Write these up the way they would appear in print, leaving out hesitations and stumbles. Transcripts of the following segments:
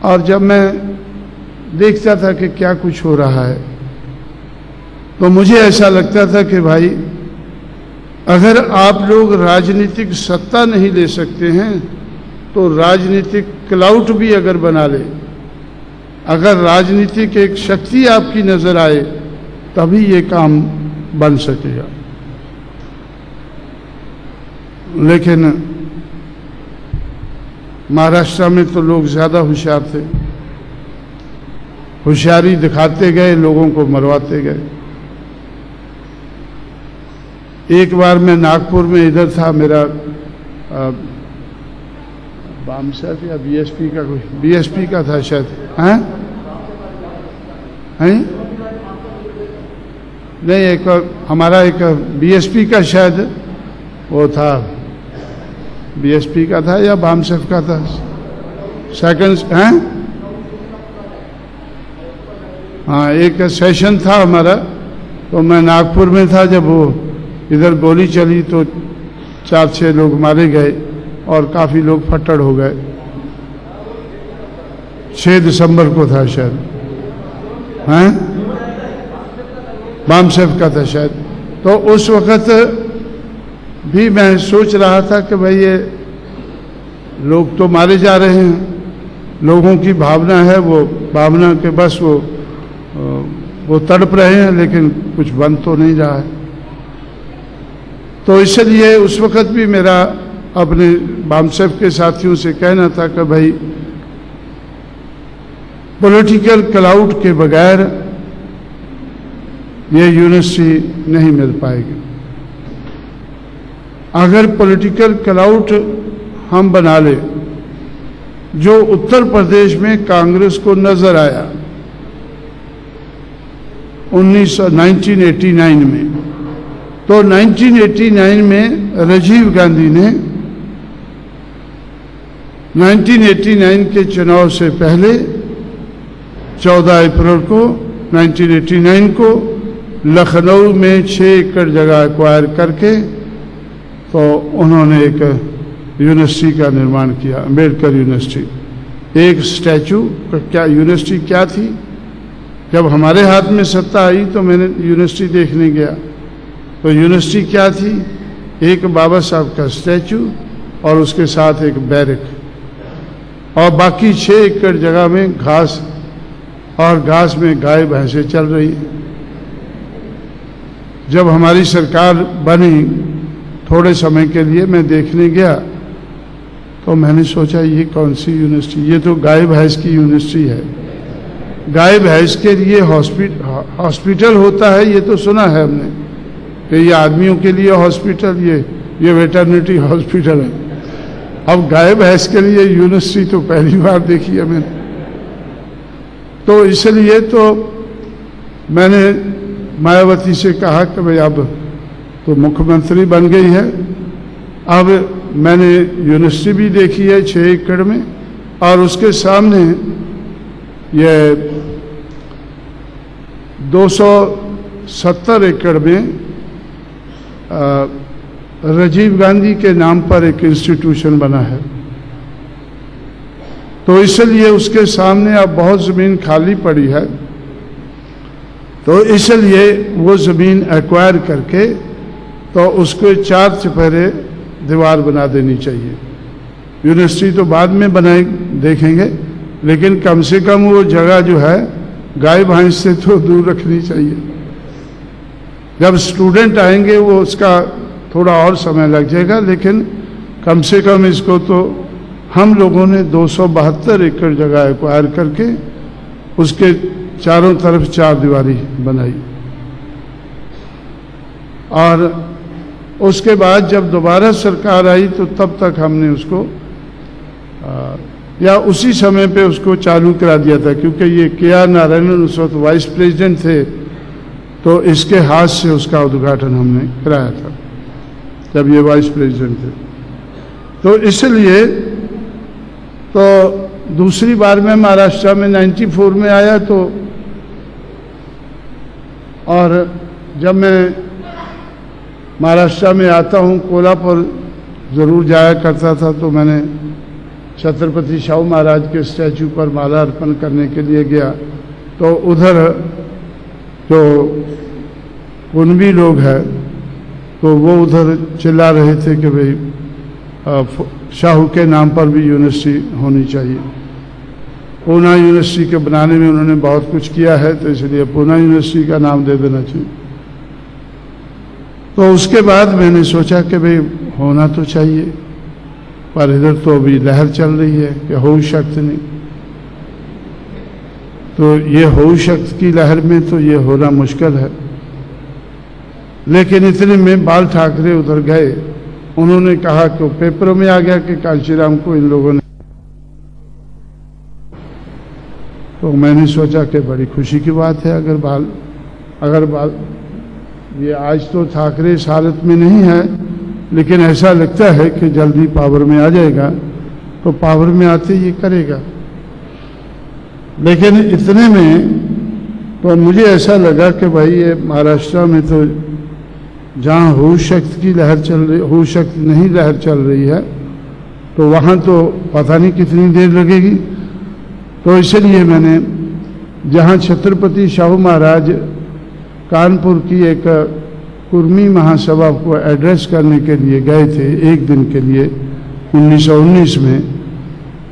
और जब मैं देखता था कि क्या कुछ हो रहा है तो मुझे ऐसा लगता था कि भाई अगर आप लोग राजनीतिक सत्ता नहीं ले सकते हैं तो राजनीतिक क्लाउट भी अगर बना ले, अगर राजनीतिक एक शक्ति आपकी नजर आए तभी ये काम बन सकेगा। लेकिन महाराष्ट्र में तो लोग ज्यादा होशियार थे, होशियारी दिखाते गए, लोगों को मरवाते गए। एक बार मैं नागपुर में इधर था, मेरा बामसेफ या बीएसपी का, कोई बीएसपी का था शायद, हैं नहीं, एक हमारा एक बीएसपी का शायद वो था, बीएसपी का था या बामसेफ का था, सेकंड हैं, हाँ एक सेशन था हमारा। तो मैं नागपुर में था, जब वो इधर गोली चली तो 4-6 लोग मारे गए और काफी लोग फट्टड़ हो गए। 6 दिसंबर को था शायद, हैं बामसेफ का था शायद। तो उस वक्त भी मैं सोच रहा था कि भाई ये लोग तो मारे जा रहे हैं, लोगों की भावना है, वो भावना के बस वो तड़प रहे हैं, लेकिन कुछ बन तो नहीं रहा है। तो इसलिए उस वक्त भी मेरा अपने बामसेफ के साथियों से कहना था कि भाई पॉलिटिकल क्लाउड के बगैर ये यूनिवर्सिटी नहीं मिल पाएगी। अगर पॉलिटिकल क्लाउड हम बना ले, जो उत्तर प्रदेश में कांग्रेस को नजर आया 1989 में, तो 1989 में राजीव गांधी ने 1989 के चुनाव से पहले 14 अप्रैल को 1989 को लखनऊ में 6 एकड़ जगह एक्वायर करके तो उन्होंने एक यूनिवर्सिटी का निर्माण किया, अम्बेडकर यूनिवर्सिटी। एक स्टैचू, क्या यूनिवर्सिटी क्या थी, जब हमारे हाथ में सत्ता आई तो मैंने यूनिवर्सिटी देखने गया, तो यूनिवर्सिटी क्या थी, एक बाबा साहब का स्टैचू और उसके साथ एक बैरक, और बाकी 6 एकड़ जगह में घास, और घास में गाय भैंसें चल रही हैं। जब हमारी सरकार बनी थोड़े समय के लिए मैं देखने गया तो मैंने सोचा ये कौन सी यूनिवर्सिटी, ये तो गाय भैंस की यूनिवर्सिटी है। गाय भैंस के लिए हॉस्पिटल होता है, ये तो सुना है हमने कि ये आदमियों के लिए हॉस्पिटल, ये वेटरनिटी हॉस्पिटल है। अब गाय भैंस के लिए यूनिवर्सिटी तो पहली बार देखी है मैंने। तो इसलिए तो मैंने मायावती से कहा कि भाई अब तो मुख्यमंत्री बन गई है, अब मैंने यूनिवर्सिटी भी देखी है 6 एकड़ में, और उसके सामने ये 270 एकड़ में राजीव गांधी के नाम पर एक इंस्टीट्यूशन बना है। तो इसलिए उसके सामने अब बहुत ज़मीन खाली पड़ी है, तो इसलिए वो ज़मीन एक्वायर करके तो उसको 4 चौफेरे दीवार बना देनी चाहिए। यूनिवर्सिटी तो बाद में बनाए देखेंगे, लेकिन कम से कम वो जगह जो है गाय भैंस से तो दूर रखनी चाहिए। जब स्टूडेंट आएंगे वो उसका थोड़ा और समय लग जाएगा, लेकिन कम से कम इसको तो हम लोगों ने 272 एकड़ जगह एक्वायर करके उसके चारों तरफ 4 दीवारी बनाई। और उसके बाद जब दोबारा सरकार आई तो तब तक हमने उसको या उसी समय पे उसको चालू करा दिया था, क्योंकि ये के.आर. नारायणन उस वक्त वाइस प्रेसिडेंट थे, तो इसके हाथ से उसका उद्घाटन हमने कराया था जब ये वाइस प्रेसिडेंट थे। तो इसलिए तो दूसरी बार मैं महाराष्ट्र में 94 में आया, तो और जब मैं महाराष्ट्र में आता हूँ, कोल्हापुर ज़रूर जाया करता था, तो मैंने छत्रपति शाहू महाराज के स्टैचू पर माला अर्पण करने के लिए गया तो उधर जो कुनबी लोग हैं तो वो उधर चिल्ला रहे थे कि भाई शाहू के नाम पर भी यूनिवर्सिटी होनी चाहिए। पूना यूनिवर्सिटी के बनाने में उन्होंने बहुत कुछ किया है तो इसलिए पूना यूनिवर्सिटी का नाम दे देना चाहिए। तो उसके बाद मैंने सोचा कि भाई होना तो चाहिए, पर इधर तो अभी लहर चल रही है कि हो शक्त नहीं। तो ये हो शक्त की लहर में तो ये होना मुश्किल है। लेकिन इतने में बाल ठाकरे उधर गए, उन्होंने कहा कि पेपरों में आ गया कि कांशीराम को इन लोगों ने, तो मैंने सोचा कि बड़ी खुशी की बात है अगर बाल ये आज तो ठाकरे इस हालत में नहीं है, लेकिन ऐसा लगता है कि जल्दी पावर में आ जाएगा, तो पावर में आते ये करेगा। लेकिन इतने में तो मुझे ऐसा लगा कि भाई ये महाराष्ट्र में तो जहाँ हो शक्त की लहर चल रही, हो शक्त नहीं लहर चल रही है, तो वहाँ तो पता नहीं कितनी देर लगेगी। तो इसलिए मैंने जहाँ छत्रपति शाहू महाराज कानपुर की एक कुर्मी महासभा को एड्रेस करने के लिए गए थे एक दिन के लिए 1919 में,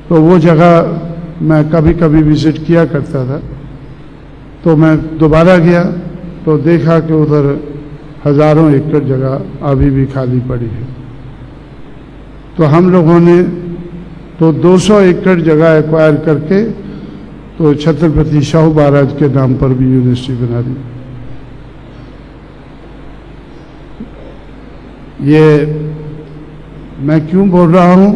तो वो जगह मैं कभी कभी विजिट किया करता था। तो मैं दोबारा गया तो देखा कि उधर हजारों एकड़ जगह अभी भी खाली पड़ी है। तो हम लोगों ने तो 200 एकड़ जगह एक्वायर करके तो छत्रपति शाहू महाराज के नाम पर भी यूनिवर्सिटी बना दी। ये मैं क्यों बोल रहा हूं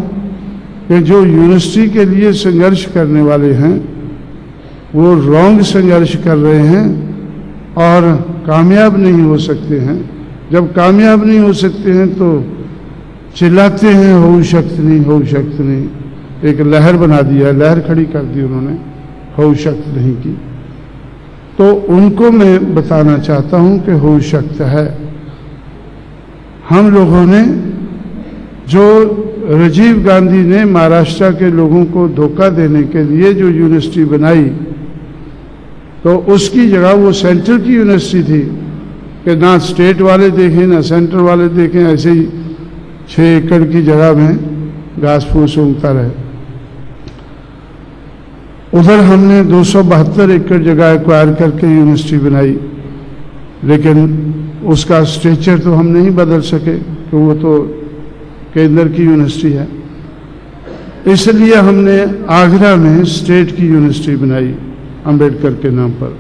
कि जो यूनिवर्सिटी के लिए संघर्ष करने वाले हैं वो रॉन्ग संघर्ष कर रहे हैं और कामयाब नहीं हो सकते हैं। जब कामयाब नहीं हो सकते हैं तो चिल्लाते हैं हो शक्त नहीं, हो शक्त नहीं। एक लहर बना दिया, लहर खड़ी कर दी उन्होंने, हो शक्त नहीं की। तो उनको मैं बताना चाहता हूं कि हो शक्त है। हम लोगों ने जो राजीव गांधी ने महाराष्ट्र के लोगों को धोखा देने के लिए जो यूनिवर्सिटी बनाई, तो उसकी जगह वो सेंट्रल की यूनिवर्सिटी थी कि ना स्टेट वाले देखें ना सेंट्रल वाले देखें, ऐसे ही 6 एकड़ की जगह में घास फूस उगता रहे। उधर हमने 272 एकड़ जगह एक्वायर करके यूनिवर्सिटी बनाई, लेकिन उसका स्ट्रक्चर तो हम नहीं बदल सके कि वो तो केंद्र की यूनिवर्सिटी है। इसलिए हमने आगरा में स्टेट की यूनिवर्सिटी बनाई अंबेडकर के नाम पर।